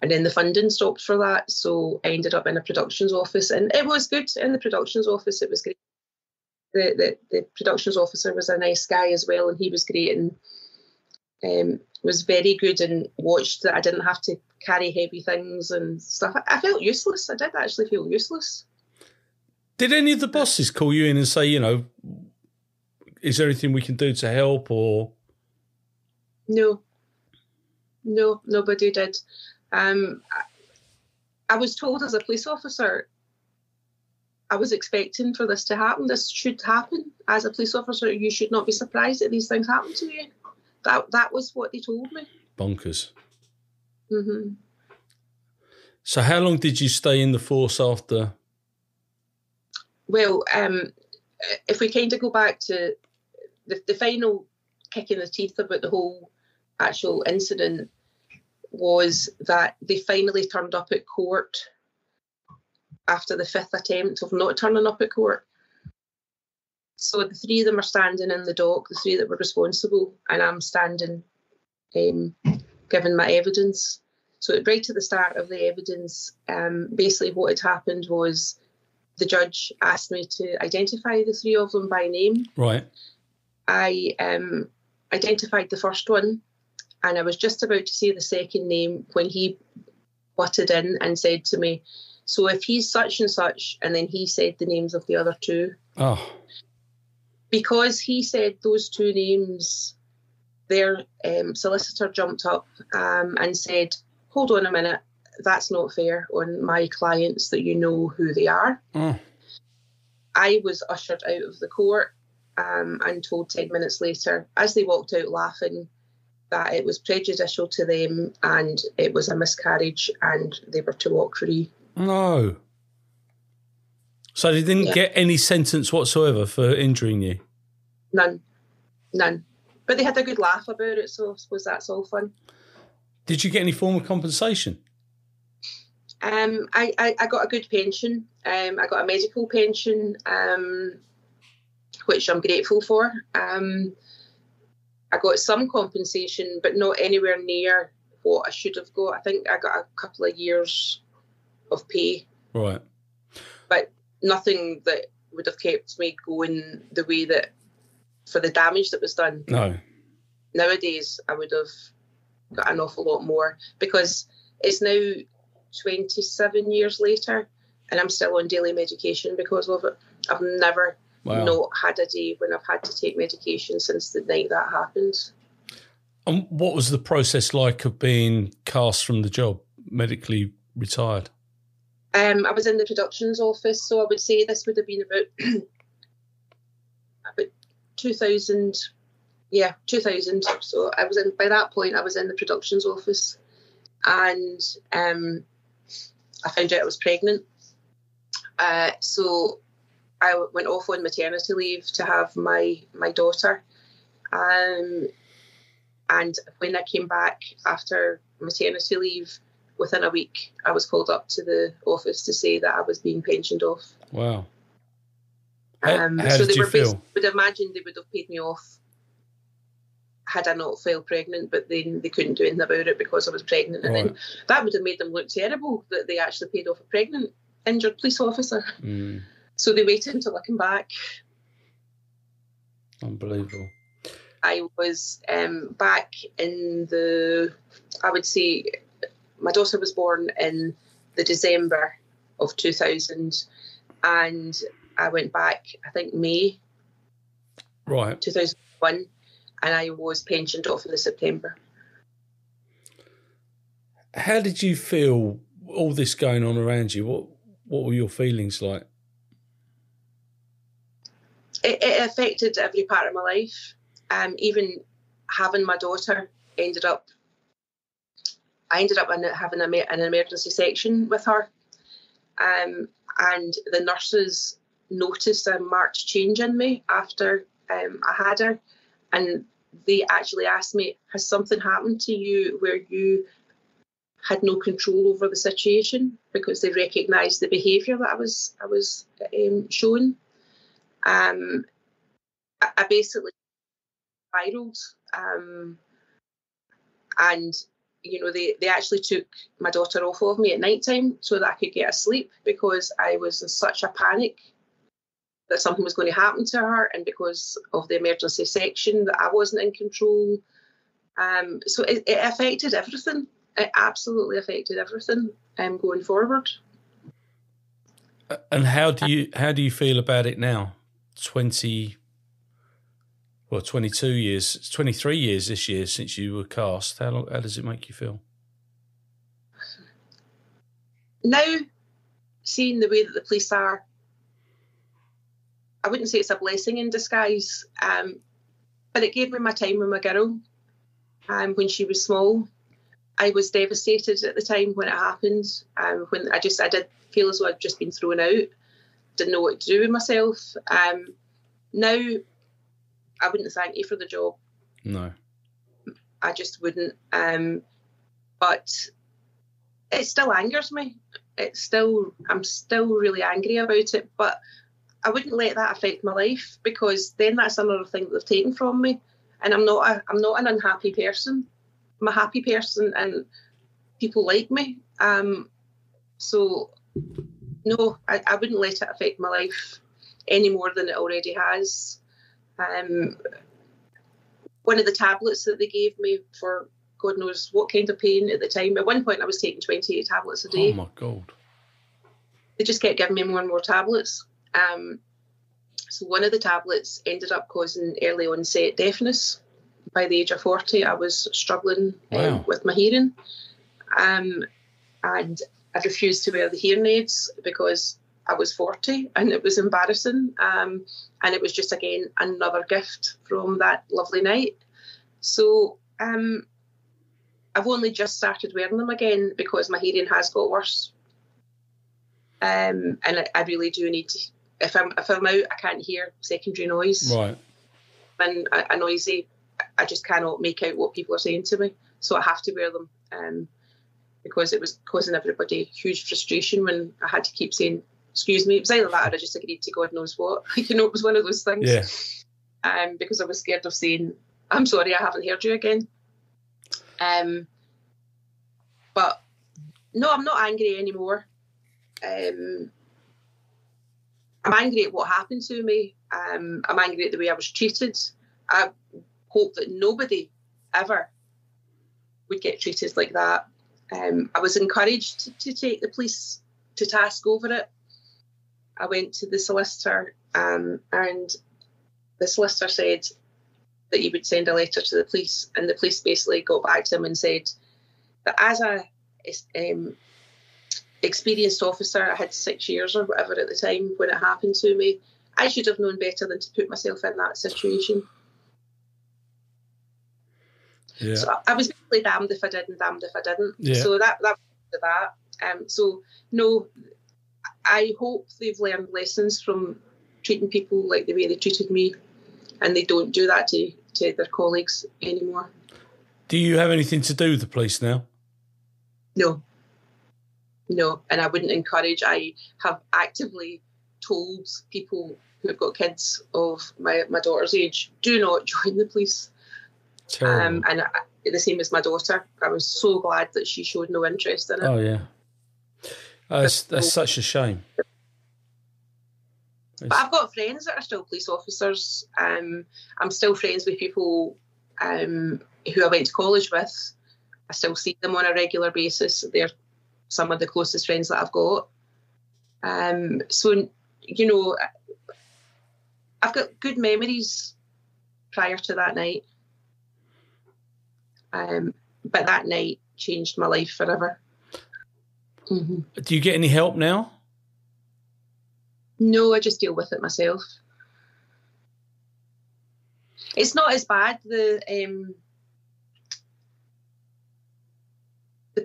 And then the funding stopped for that, so I ended up in a productions office, and it was good in the productions office. It was great. The productions officer was a nice guy as well, and he was great and was very good and watched that I didn't have to carry heavy things and stuff. I felt useless. I did actually feel useless. Did any of the bosses call you in and say, you know, is there anything we can do to help, or? No, nobody did. I was told as a police officer, I was expecting for this to happen. This should happen. As a police officer, you should not be surprised that these things happen to you. That was what they told me. Bonkers. Mm-hmm. So how long did you stay in the force after? Well, if we kind of go back to the final kick in the teeth about the whole actual incident was that they finally turned up at court after the 5th attempt of not turning up at court. So the 3 of them are standing in the dock, the 3 that were responsible, and I'm standing giving my evidence. So right at the start of the evidence, basically what had happened was the judge asked me to identify the 3 of them by name. Right. I identified the first one, and I was just about to say the second name when he butted in and said to me, so if he's such and such, and then he said the names of the other 2. Oh. Because he said those 2 names, their solicitor jumped up and said, hold on a minute, that's not fair on my clients that you know who they are. Oh. I was ushered out of the court and told 10 minutes later, as they walked out laughing, that it was prejudicial to them and it was a miscarriage and they were to walk free. No. So they didn't get any sentence whatsoever for injuring you? None. But they had a good laugh about it, so I suppose that's all fun. Did you get any form of compensation? I got a good pension. I got a medical pension, which I'm grateful for. I got some compensation, but not anywhere near what I should have got. I think I got a couple of years of pay. Right. But nothing that would have kept me going the way that, for the damage that was done. No. Nowadays, I would have got an awful lot more, because it's now 27 years later and I'm still on daily medication because of it. I've never not had a day when I've had to take medication since the night that happened. And what was the process like of being cast from the job, medically retired? I was in the productions office, so I would say this would have been about 2000. Yeah, 2000. So I was in, by that point, I was in the productions office, and I found out I was pregnant. So I went off on maternity leave to have my daughter. And when I came back after maternity leave, within a week, I was called up to the office to say that I was being pensioned off. Wow. How so did you feel? Would imagine they would have paid me off had I not fell pregnant, but then they couldn't do anything about it because I was pregnant. And then that would have made them look terrible that they actually paid off a pregnant, injured police officer. Mm. So they waited until I came back. Unbelievable. I was back in I would say, my daughter was born in the December of 2000, and I went back, I think, May 2001, and I was pensioned off in the September. How did you feel, all this going on around you? What were your feelings like? It affected every part of my life. Even having my daughter, I ended up having an emergency section with her, and the nurses noticed a marked change in me after I had her, and they actually asked me, has something happened to you where you had no control over the situation, because they recognised the behaviour that I was showing. I basically spiraled, and they actually took my daughter off of me at night time so that I could get a sleep, because I was in such a panic that something was going to happen to her, and because of the emergency section that I wasn't in control. So it affected everything. It absolutely affected everything going forward. And how do you feel about it now? 22 years, it's 23 years this year since you were cast. How does it make you feel? now, seeing the way that the police are, I wouldn't say it's a blessing in disguise, but it gave me my time with my girl when she was small. I was devastated at the time when it happened, when I did feel as though I'd just been thrown out, didn't know what to do with myself. Now, I wouldn't thank you for the job. No. I just wouldn't. But it still angers me. I'm still really angry about it, but I wouldn't let that affect my life, because then that's another thing that they've taken from me. And I'm not an unhappy person. I'm a happy person, and people like me. So no, I wouldn't let it affect my life any more than it already has. One of the tablets that they gave me for God knows what kind of pain at the time. At one point, I was taking 28 tablets a day. Oh my God! They just kept giving me more and more tablets. So one of the tablets ended up causing early onset deafness. By the age of 40, I was struggling with my hearing. And I refused to wear the hearing aids because I was 40 and it was embarrassing. And it was just, again, another gift from that lovely night. So I've only just started wearing them again because my hearing has got worse. And I really do need to, if I'm out, I can't hear secondary noise. Right. And a noisy, I just cannot make out what people are saying to me. So I have to wear them because it was causing everybody huge frustration when I had to keep saying, excuse me. It was either that or I just agreed to God knows what. It was one of those things. Yeah. Because I was scared of saying, I'm sorry, I haven't heard you again. But no, I'm not angry anymore. I'm angry at what happened to me. I'm angry at the way I was treated. I hope that nobody ever would get treated like that. I was encouraged to take the police to task over it. I went to the solicitor and the solicitor said that he would send a letter to the police, and the police basically got back to him and said that as a experienced officer, I had 6 years or whatever at the time when it happened to me, I should have known better than to put myself in that situation. Yeah. So I was basically damned if I did and damned if I didn't. Yeah. So that was that. So no, I hope they've learned lessons from treating people like the way they treated me, and they don't do that to their colleagues anymore. Do you have anything to do with the police now? No, and I wouldn't encourage. I have actively told people who have got kids of my daughter's age, do not join the police. Terrible. And the same as my daughter. I was so glad that she showed no interest in it. Oh, yeah. That's such a shame. But I've got friends that are still police officers. I'm still friends with people who I went to college with. I still see them on a regular basis. They're some of the closest friends that I've got. So, you know, I've got good memories prior to that night. But that night changed my life forever. Mm-hmm. Do you get any help now? No, I just deal with it myself. It's not as bad. The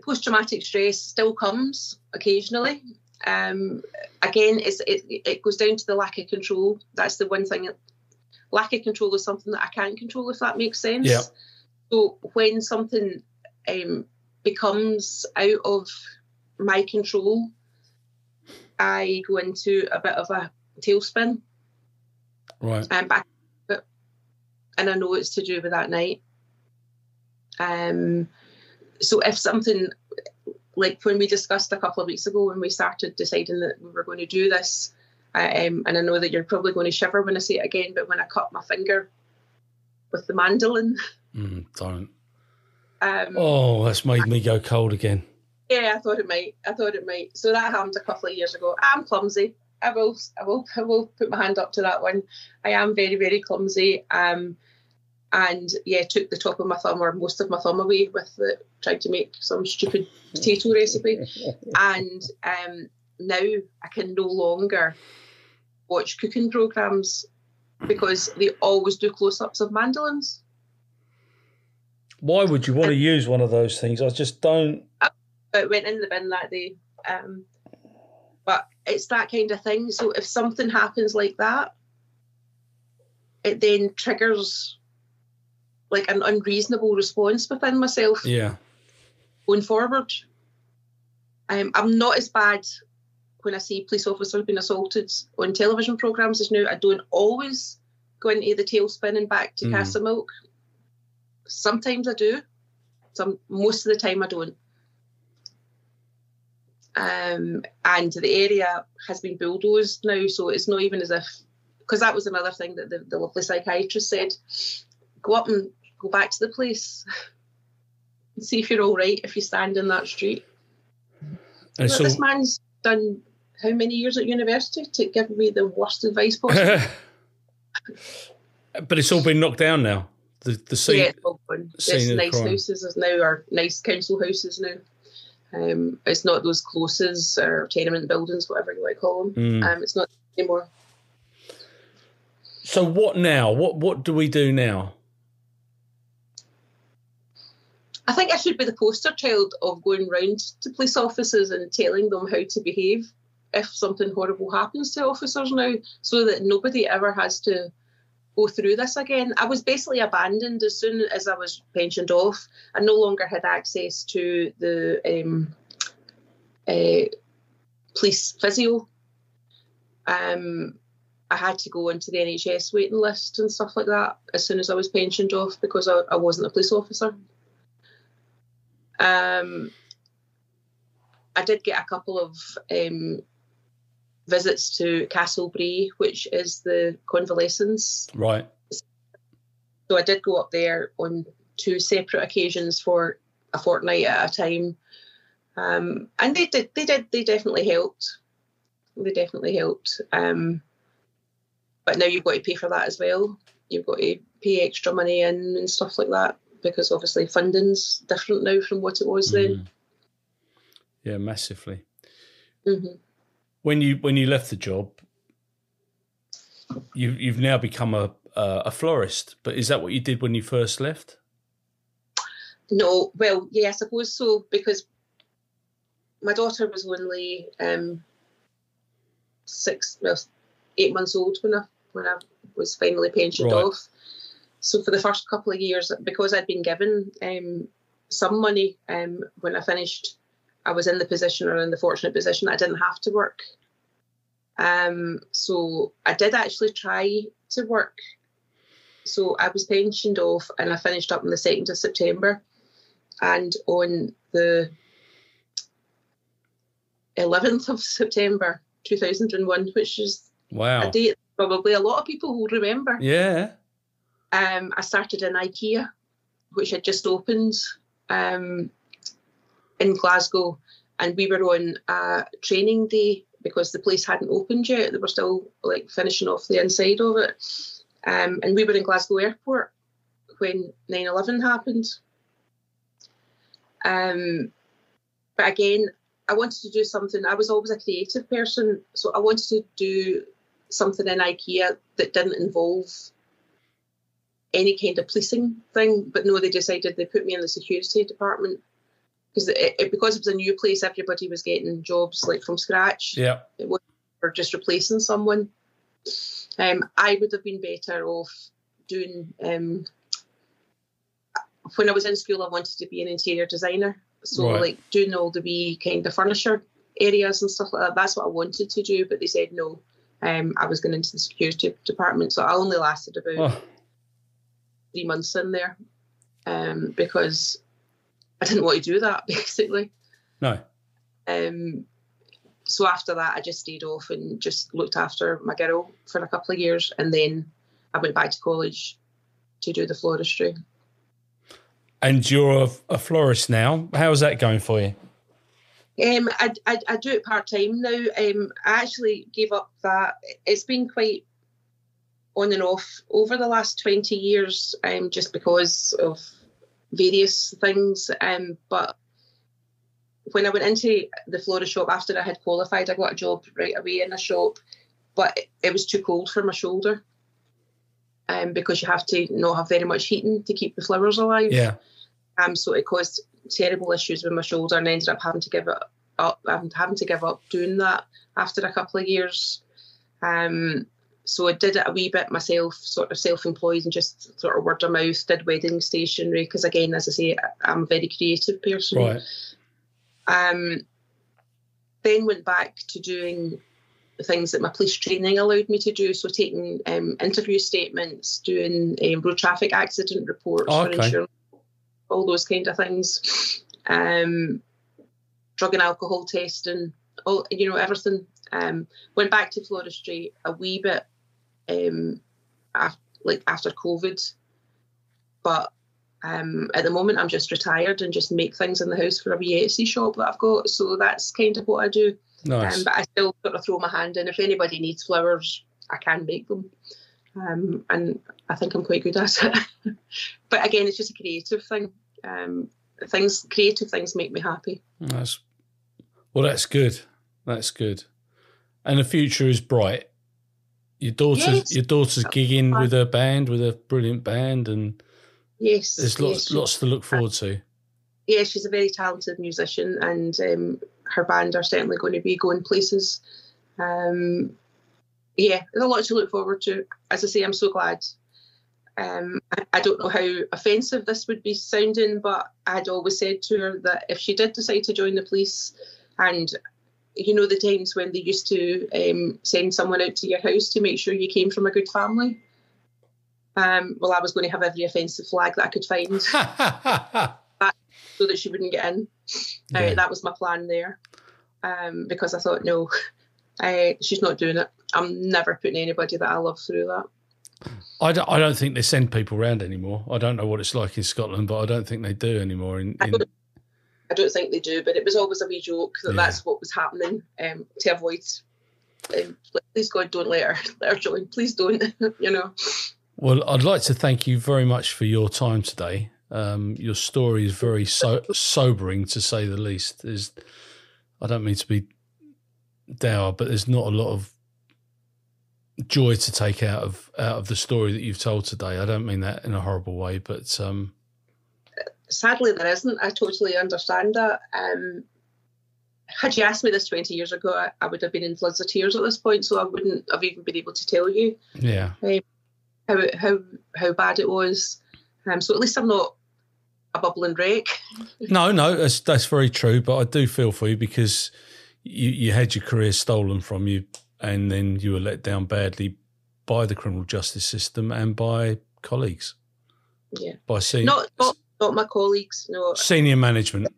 post-traumatic stress still comes occasionally. Again, it goes down to the lack of control. That's the one thing. Lack of control is something that I can't control, if that makes sense. Yeah. So when something becomes out of my control, I go into a bit of a tailspin. Right. And I know it's to do with that night. So if something, like when we discussed a couple of weeks ago when we started deciding that we were going to do this, and I know that you're probably going to shiver when I say it again, but when I cut my finger with the mandolin. Don't. That's made me go cold again. Yeah, I thought it might. So that happened a couple of years ago. I'm clumsy. I will put my hand up to that one. I am very, very clumsy. And and took the top of my thumb or most of my thumb away with trying to make some stupid potato recipe. And now I can no longer watch cooking programmes because they always do close-ups of mandolins. Why would you want to use one of those things? I just don't. It went in the bin that day. But it's that kind of thing. So if something happens like that, it then triggers like an unreasonable response within myself. Yeah. Going forward. I'm not as bad when I see police officers being assaulted on television programmes as now. I don't always go into the tailspin and back to Castlemilk. Sometimes I do. Most of the time I don't. And the area has been bulldozed now, so it's not even as if, because that was another thing that the lovely psychiatrist said, go up and go back to the place and see if you're all right if you stand in that street. And so, this man's done how many years at university to give me the worst advice possible? But it's all been knocked down now. The scene, yeah, it's all gone. It's nice houses is now, or nice council houses now. It's not those closes or tenement buildings, whatever you like to call them. It's not anymore. So what now? What do we do now? I think I should be the poster child of going round to police officers and telling them how to behave if something horrible happens to officers now, so that nobody ever has to go through this again. I was basically abandoned as soon as I was pensioned off. I no longer had access to the police physio. I had to go into the NHS waiting list and stuff like that as soon as I was pensioned off because I wasn't a police officer. I did get a couple of visits to Castlebree, which is the convalescence. Right. So I did go up there on 2 separate occasions for a fortnight at a time. And they definitely helped. They definitely helped. But now you've got to pay for that as well. You've got to pay extra money in and stuff like that because obviously funding's different now from what it was then. Yeah, massively. Mm-hmm. When you left the job, you've now become a florist. But is that what you did when you first left? No, well, yeah, I suppose so, because my daughter was only 8 months old when I was finally pensioned off. So for the first couple of years, because I'd been given some money when I finished, I was in the fortunate position I didn't have to work. So I did actually try to work. So I was pensioned off and I finished up on the 2nd of September. And on the 11th of September 2001, which is a date probably a lot of people will remember. Yeah. I started in IKEA, which had just opened in Glasgow, and we were on a training day because the place hadn't opened yet. They were still like finishing off the inside of it. And we were in Glasgow Airport when 9/11 happened. But again, I wanted to do something. I was always a creative person, so I wanted to do something in IKEA that didn't involve any kind of policing thing. But no, they decided they put me in the security department because it was a new place. Everybody was getting jobs like from scratch. Yeah, it wasn't for just replacing someone. I would have been better off doing. When I was in school, I wanted to be an interior designer. So like doing all the wee kind of furniture areas and stuff like that. That's what I wanted to do, but they said no. I was going into the security department, so I only lasted about 3 months in there because I didn't want to do that, basically. No. So after that, I just stayed off and just looked after my girl for a couple of years, and then I went back to college to do the floristry. And you're a florist now. How's that going for you? I do it part-time now. I actually gave up that. It's been quite on and off over the last 20 years, just because of various things. But when I went into the florist shop after I had qualified, I got a job right away in a shop, but it was too cold for my shoulder, because you have to not have very much heating to keep the flowers alive. Yeah. So it caused terrible issues with my shoulder, and I ended up having to give it up. Having to give up doing that after a couple of years. So I did it a wee bit myself, sort of self-employed, and just sort of word of mouth, did wedding stationery, because again, as I say, I'm a very creative person. Right. Then went back to doing the things that my police training allowed me to do, so taking interview statements, doing road traffic accident reports for insurance, all those kind of things, drug and alcohol testing, all, everything. Went back to floristry a wee bit after COVID, but at the moment I'm just retired and just make things in the house for a wee Etsy shop that I've got, so that's kind of what I do. Nice. But I still sort of throw my hand in. If anybody needs flowers, I can make them, and I think I'm quite good at it. But again, it's just a creative thing. Creative things make me happy. That's good. That's good. And the future is bright. Your daughter's gigging with her band, with a brilliant band, and there's lots to look forward to. Yeah, she's a very talented musician, and her band are certainly going to be going places. There's a lot to look forward to. As I say, I'm so glad. I don't know how offensive this would be sounding, but I'd always said to her that if she did decide to join the police, and the times when they used to send someone out to your house to make sure you came from a good family, I was going to have every offensive flag that I could find so that she wouldn't get in. That was my plan there, because I thought, no, she's not doing it. I'm never putting anybody that I love through that. I don't think they send people around anymore. I don't know what it's like in Scotland, but I don't think they do anymore. I don't think they do, but it was always a wee joke that that's what was happening, to avoid. Please God, don't let her join. Please don't. Well, I'd like to thank you very much for your time today. Your story is very sobering, to say the least. I don't mean to be dour, but there's not a lot of joy to take out of the story that you've told today. I don't mean that in a horrible way, but sadly there isn't. I totally understand that. Had you asked me this 20 years ago, I would have been in floods of tears at this point, so I wouldn't have even been able to tell you how bad it was. So at least I'm not a bubbling wreck. No, that's very true, but I do feel for you, because you had your career stolen from you, and then you were let down badly by the criminal justice system and by colleagues. Yeah. Not my colleagues, no. Senior management.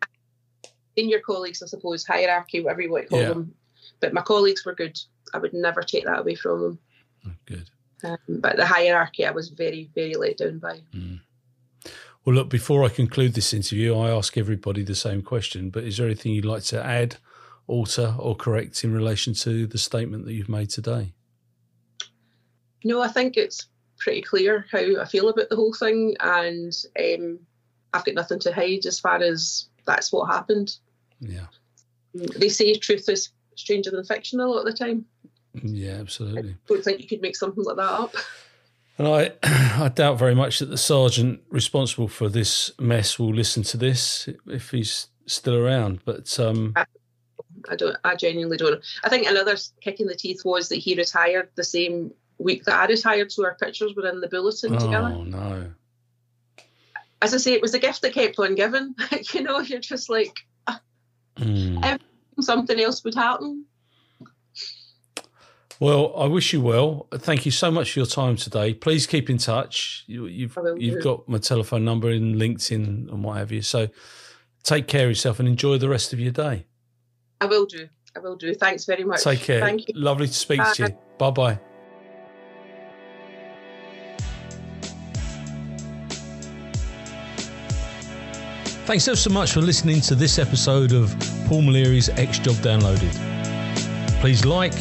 Senior colleagues, I suppose, hierarchy, whatever you want to call them. But my colleagues were good. I would never take that away from them. Good. But the hierarchy I was very, very let down by. Mm. Well, look, before I conclude this interview, I ask everybody the same question, but is there anything you'd like to add, alter or correct in relation to the statement that you've made today? No, I think it's pretty clear how I feel about the whole thing, and I've got nothing to hide as far as that's what happened. Yeah. They say truth is stranger than fiction a lot of the time. Yeah, absolutely. I don't think you could make something like that up. And I doubt very much that the sergeant responsible for this mess will listen to this if he's still around. But I genuinely don't. I think another kick in the teeth was that he retired the same week that I retired, so our pictures were in the bulletin together. Oh no. As I say, it was a gift that kept on giving. You're just like, something else would happen. Well, I wish you well. Thank you so much for your time today. Please keep in touch. You've got my telephone number in LinkedIn and what have you. So take care of yourself and enjoy the rest of your day. I will do. Thanks very much. Take care. Thank you. Lovely to speak to you. Bye-bye. Thanks so much for listening to this episode of Paul Mulleary's X-Job Downloaded. Please like,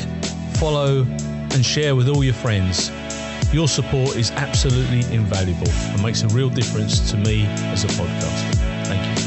follow and share with all your friends. Your support is absolutely invaluable and makes a real difference to me as a podcaster. Thank you.